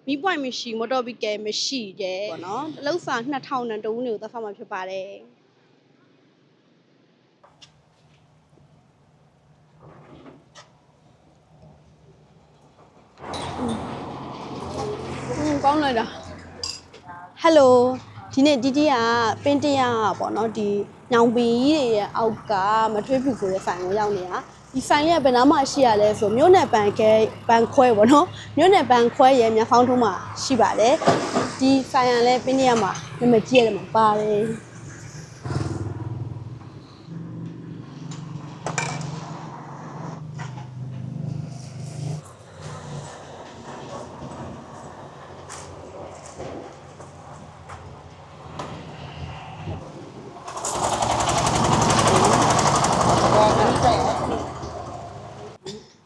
မီးပွိုင်မရှိမော်တော်ဘီကယ်မရှိတယ်ပေါ့နော်တလုံးစာ2000နဲ့တူးနေကိုသက်ဖတ်မှာဖြစ်ပါတယ်ကောင်းလိုက်တာဟယ်လိုဒီနေ့ဒီကပင်တရားပေါ့နော်ဒီညောင်ပင်ကြီးတွေရဲ့အောက်ကမထွေးဖြူဆိုတဲ့ဆိုင်ကိုရောက်နေတာဒီဆိုင်လေးကဘယ်နာမှရှိရလဲဆိုမြို့နယ်ဘန်ခွဲပေါ့နော်မြို့နယ်ဘန်ခွဲရဲ့မြဖောင်းထုံးမှာရှိပါတယ်ဒီဆိုင်ရလဲပင်တရားမှာနာမည်ကြီးရတယ်မှာပါတယ်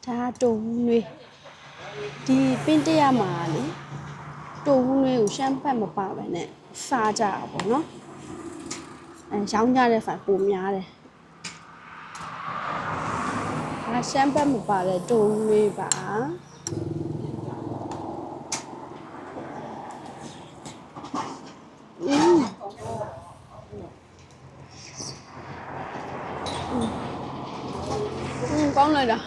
ဒါတူနွေဒီပင်တရားမှာလေတူနွေကိုရှမ်းပတ်မပါပဲနဲ့စားကြတာပေါ့နော်ရောင်းကြတဲ့ဆိုင်ပုံများတယ်ဒါရှမ်းပတ်မပါတဲ့တူနွေပါကောင်းလိုက်တာ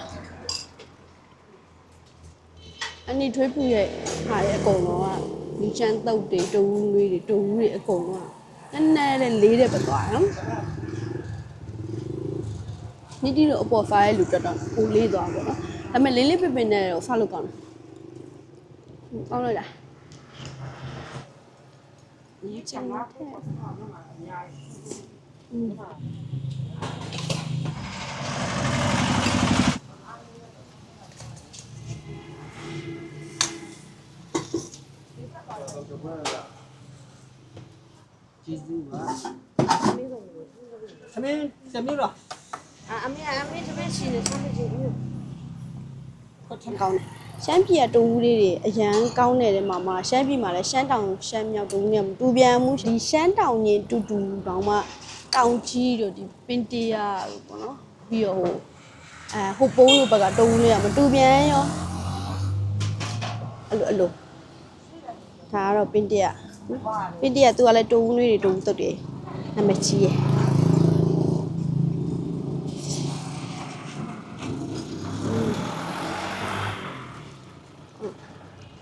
အနီထွေးပြရဲ့ဟာရဲ့အကုန်လုံးကဒီချမ်းတုတ်တွေတူးလေးတွေတူးတွေအကုန်လုံးကနည်းနည်းလေးတဲ့ပဲသွားနော်နိတိတို့အပေါ်စားရဲ့လူတက်တော့ကိုလေးသွားပေါ့နော်ဒါပေမဲ့လေးလေးပပင်နဲ့တော့စားလို့ကောင်းတယ်ကောင်းလိုက်တာဒီချမ်းတဲ့သမင်းသမင်းတော့အမေသမင်းရှင်နေဆမ်းကြည့်ဘူးဟုတ်တယ်ကောင်းတယ်ရှမ်းပြည်ကတူးလေးတွေအရန်ကောင်းတယ်မှာမှာရှမ်းပြည်မှာလည်းရှမ်းတောင်ရှမ်းမြောက်တူးနဲ့တူပြန်မှုဒီရှမ်းတောင်ရင်တူတောင်မှတောင်ကြီးတို့ဒီပင်တရားတို့ပေါ့နော်ပြီးတော့ဟိုပိုးတို့ဘက်ကတူးလေးကမတူပြန်ရောအဲ့လိုဒါကတော့ပင်တရားသူကလည်းတူးလေးတွေတူးတုတ်တယ်နာမည်ကြီးရယ်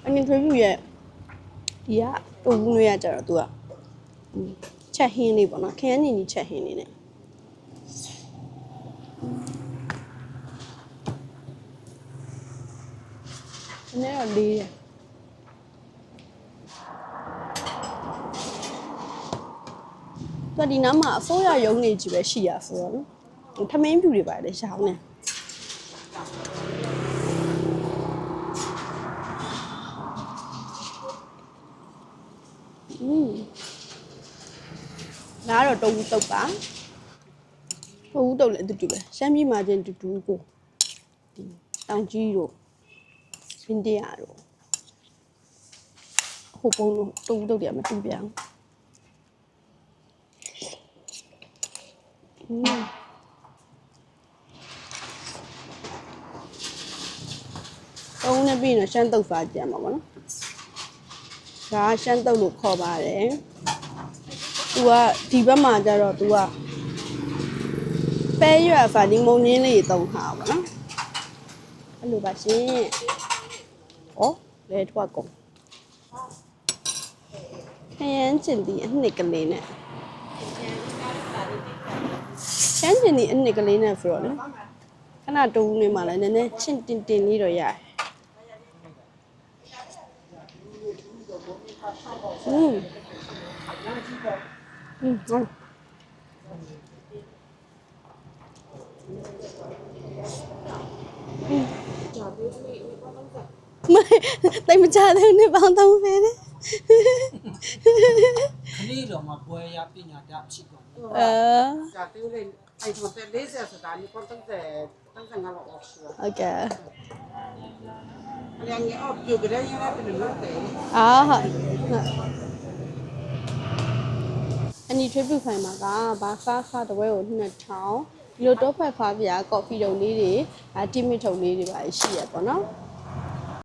အနင်ထွေးပြရဲ့ဒီကတူးနွေးရကြတော့သူကချက်ဟင်းလေးပေါ့နော်ခရမ်းညီချက်ဟင်းလေးနဲ့နည်းတော့လေးရသူဒီနားမှာအစိုးရရုံးနေကြီးပဲရှိရဆိုတော့နော်ထမင်းပြူတွေပါလေရှောင်းနေဒါကတော့တုံးတုတ်ပါတုံးတုတ်လည်းအတူတူပဲရှမ်းပြည်မှာချင်းတူတူကိုဒီတောင်ကြီးတို့ပင်တရားတို့ဟိုပုံလို့တုံးတုတ်တွေမတူပြန်တုံးနဲ့ပြီးတော့ရှမ်းတုတ်စားကြမှာပေါ့နော်ဒါရှမ်းတုတ်လို့ခေါ်ပါတယ်သူကဒီဘက်မှာကျတော့သူကပဲရွက်ဖာဒီမုံရင်းလေးတုံးထားပါနော်အဲ့လိုပါရှင်ဩလဲထွားကုန်ခရမ်းကျင်ဒီအနှစ်ကလေးနဲ့ခရမ်းကျင်ဒီအနှစ်ကလေးနဲ့ဆိုတော့လေခဏတူးနေမှလည်းနည်းနည်းချင်းတင်တင်လေးတော့ရတယ်ဟုတ်ไม่ไม่ကြတယ်နေပေါင်းသုံးပဲလေခလေးတော့မပွဲရပညာတတ်ဖြစ်ကုန်ကြာသေးလေအဲ့တော့40ဆိုတာဒီပေါ်ตั้งငါလောက်ရှိတာဟုတ်ကဲ့အရင်ကအော်ပြကြတယ်ရတာပြလို့တယ်ဟုတ်အနီထွေးပြဖိုင်မှာကဘာဖာတပွဲကို2000ဒီလိုတော့ဖက်ဖားပြာကော်ဖီတုံလေးတွေတီမီထုံလေးတွေပါရှိရပေါ့နော်